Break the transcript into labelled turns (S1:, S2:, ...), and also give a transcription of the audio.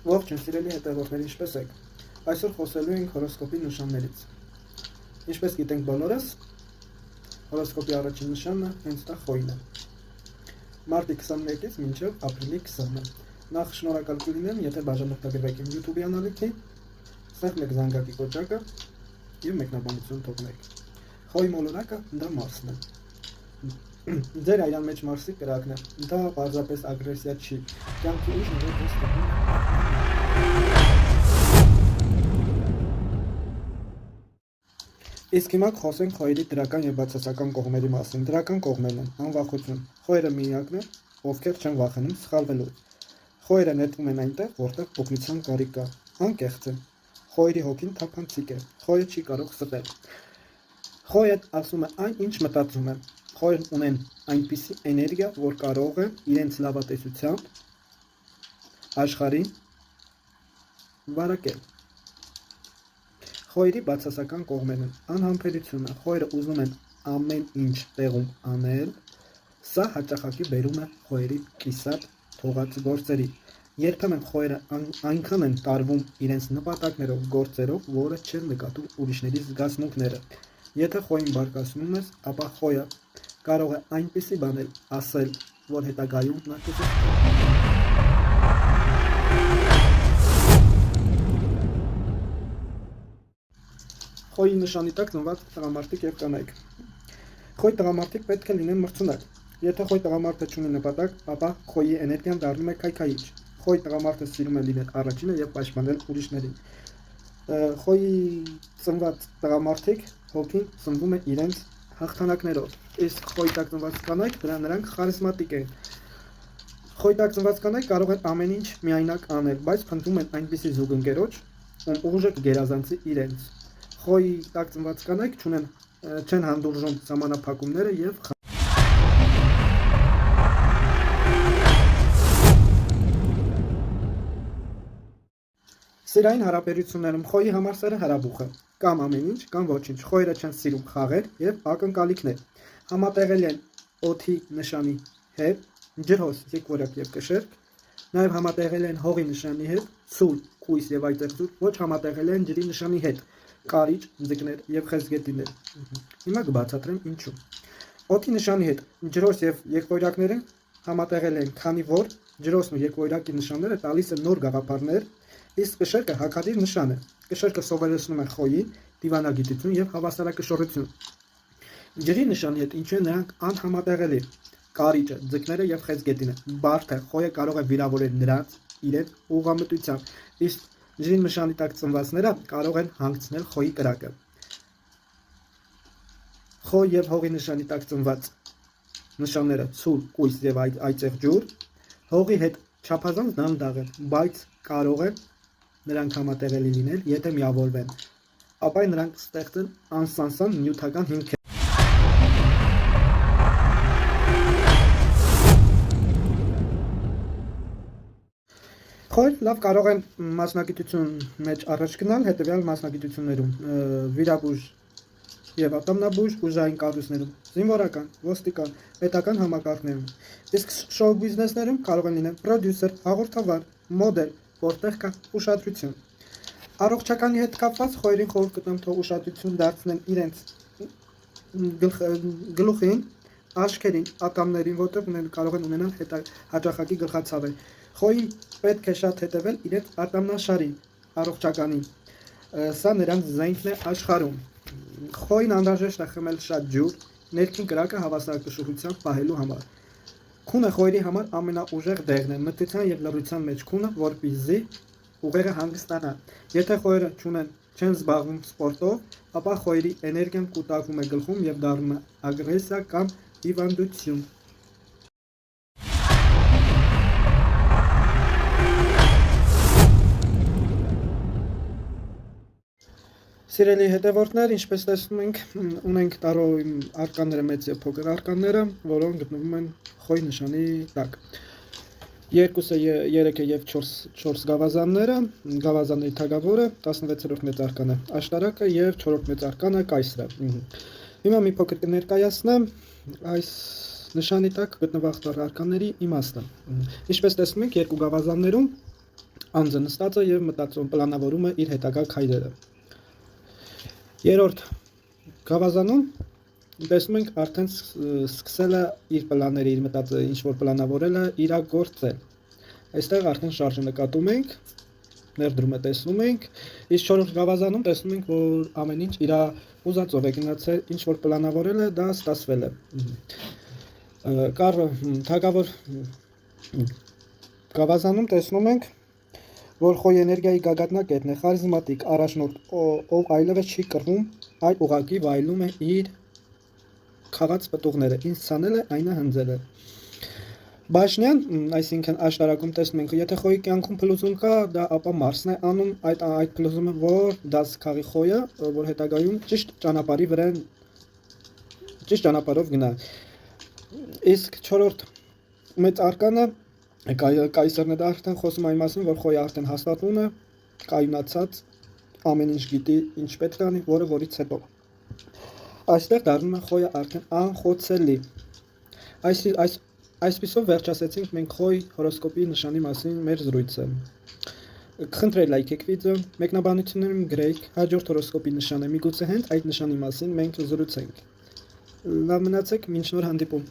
S1: Ողջույն սիրելի հետևորդներ, ինչպե՞ս եք։ Այսօր խոսելու ենք հորոսկոպի նշաններից։ Ինչպես գիտենք բոլորս, հորոսկոպի առաջին նշանը հենց դա խոյն է։ Մարտի 21-ից մինչև ապրիլի 20-ը։ Նախ շնորհակալ կլինեմ, եթե բաժանորդագրվեք իմ YouTube անալիքին, սեղմեք զանգակի կոճակը և մեկնաբանություն թողնեք։ Խոյի մոլորակը դա Մարսն է։ Ձեր այրան մեջ Մարսի կրակն է, դա պարզապես ագրեսիա չի, կյանքի ուժն որ դες թվում է։ Իսկ հիմա խոսենք խոյերի դրական և բացասական կողմերի մասին։ Դրական կողմերն են անվախություն։ Խոյերը միակն է, ովքեր չեն վախենում սխալվելու։ Խոյերը նետվում են այնտեղ, որտեղ օգնության կարիք կա, անկեղծ են։ Խոյերի հոգին թափանցիկ է, խոյը չի կարող ստել։ Խոյը ասում է այն, ինչ մտածում է։ Խոյերն ունեն այնպիսի էներգիա, որ կարող է իրենց լավատեսությամբ աշխարհին վարակել։ Խոյերի բացասական կողմերն են անհամբերությունը։ Խոյերը ուզում են ամեն ինչ տեղում անել, սա հաճախակի բերում է խոյերի կիսատ թողած գործերի։ Երբեմն խոյերը այնքան են տարվում իրենց նպատակներով, գործերով, որը չեն նկատում ուրիշների զգացմունքները։ Եթե խոյին բարկացնում ես, ապա խոյը կարող է այնպիսի բաներ ասել, որ հետագայում նա կզսպի։ Խոյի նշանի տակ ծնված տղամարդիկ և կանայք։ Խոյ տղամարդիկ պետք է լինեն մրցունակ։ Եթե խոյ տղամարդը չունի նպատակ, ապա խոյի էներգիան դառնում է քայքայիչ։ Խոյ տղամարդը սիրում է լինել առաջինը և պաշտպանել ուրիշներին։ Խոյի ծնված տղամարդիկ հոգին ծնվում է իրենց հաղթանակներով, իսկ խոյի տակ ծնված կանայք նրանք խարիզմատիկ են։ Խոյի տակ ծնված կանայք կարող են ամեն ինչ միայնակ անել, բայց փնտրում են այնպիսի զուգընկերոջ, ում ուժը կգերազանցի իրենց։ Խոյի տակ ծնված կանայք չեն հանդուրժում սահմանափակումները և սիրային հարաբերություններում խոյի համար սերը հրաբուխ է, կամ ամեն ինչ, կամ ոչինչ։ Խոյերը չեն սիրում խաղեր և ակնկալիքներ։ Համատեղել են օդի նշանի հետ, ջրհոս, եղորյակ և կշեռք, նաև համատեղել են հողի նշանի հետ, ցուլ, կույս և այծեղջուր, ոչ համատեղել են ջրի նշանի հետ, կարիճ, ձկներ և խեցգետիներ։ Հիմա կբացատրեմ ինչու։ Օդի նշանի հետ ջրհոս և եղորյակները համատեղել են, քանի որ ջրհոսն ու եղորյակի նշանները տալիս են նոր գաղափարներ, իսկ կշեռքը հակադիր նշան է։ Կշեռքը սովորեցնում է խոյին դիվանագիտություն և հավասարակշռություն։ Ջրի նշանի հետ ինչու են նրանք անհամատեղելի։ Կարիճը, ձկները և խեցգետինը բարդ է, խոյը կարող է վիրավորել նրանց իրենց ուղղամտությամբ, իսկ ջրի նշանի տակ ծնվածները կարող են հանգեցնել խոյի կրակը։ Խոյ և հողի նշանի տակ ծնված նշանները ցուլ, կույս և այծեղջուր հողի հետ չափազանց դանդաղ են, բայց կարող են նրանք համատեղելի լինել, եթե միավորվեն, ապա նրանք ստեղծեն անսանսան նյութական հիմքեր։ Խոյ լավ կարող են մասնագիտություն մեջ առաջ գնալ հետևյալ մասնագիտություններում՝ վիրաբույժ և ատամնաբույժ, ուժային կառույցներում, զինվորական, ոստիկան, պետական համակարգներում, իսկ շոու բիզնեսներում կարող են լինել պրոդյուսեր, հաղորդավար, մոդել, որտեղ կա ուշադրություն։ Առողջականի հետ կապված խոյերին խորհուրդ կտամ, թող ուշադրություն դարձնեն իրենց գլուխին, աչքերին, ատամներին, որտեղ կարող են ունենալ հաճախակի գլխացավեր։ Խոյին պետք է շատ հետևել իրենց ատամնաշարին, առողջականին։ Սա նրանց զենքն է աշխարհում։ Խոյին անհրաժեշտ է խմել շատ ջուր, ներքին կրակը հավասարակշռությամբ պահելու համար։ Քունը խոյերի համար ամենաուժեղ դեղն է, մթության և լռության մեջ քունը, որպեսզի ուղեղը հանգստանա։ Եթե խոյերը չեն զբաղվում սպորտով, ապա խոյերի էներգիան կուտակվում է գլխում և դառնում է ագրեսիա կամ հիվանդություն։ Սիրելի հետևորդներ, ինչպես տեսնում ենք, ունենք տարոյի արկանները մեծ և փոքր արկանները, որոնք գտնվում են խոյ նշանի տակ։ 2-ը, 3-ը և 4 գավազանները, գավազանների թագավորը 16-րդ մեծ արկանը աշտարակը և 4-րդ մեծ արկանը կայսրը։ Հիմա մի փոքր կներկայացնեմ այս նշանի տակ գտնվող արկաների իմաստը։ Ինչպես տեսնում ենք, երկու գավազաններում անձը նստած է եւ մտածում պլանավորում է իր հետագա քայլերը։ Երրորդ գավազանում տեսնում ենք արդեն սկսել է իր պլանները, իր մտածել ինչ որ պլանավորել է իրագործել։ Այստեղ արդեն շարժը նկատում ենք, ներդրումը տեսնում ենք, իսկ 4-րդ գավազանում տեսնում ենք, որ ամեն ինչ իր ուզածով է գնացել, ինչ որ պլանավորել է, դա ստացվել է։ Թագավոր գավազանում տեսնում ենք, որ խոյ էներգիայի գագաթնակետն է, խարիզմատիկ, առաջնորդ, ով այլևս չի կռվում, այլ ուղղակի վայելում է իր խաղաց պտուղները, ինչ ցանել է, այնը հնձել է։ Բաշնյան, այսինքն աշտարակում տեսնում ենք, եթե խոյի կյանքում փլուզում կա, դա ապա Մարսն է անում այդ փլուզումը, որ դաս քաղի խոյը, որ հետագայում ճիշտ ճանապարհի վրա ճիշտ ճանապարհով գնա։ Իսկ 4-րդ մեծ արկանը կայսերն է, դա արդեն խոսում այն մասին, որ խոյը արդեն հաստատվում է, կայունացած, ամեն ինչ գիտի, ինչ պետք է անի, որը որից հետո։ Այստեղ դառնում է խոյը արդեն անխոցելի։ Այսպիսով վերջացեցինք մենք խոյ հորոսկոպի նշանի մասին մեր զրույցը։ Խնդրել լայքեք վիդեոն, մեկնաբանություններում գրեք, հաջորդ հորոսկոպի նշան է, միգուցե հենց այդ նշանի մասին մենք զրուցենք։ Լավ մնացեք, մինչ նոր հանդիպում։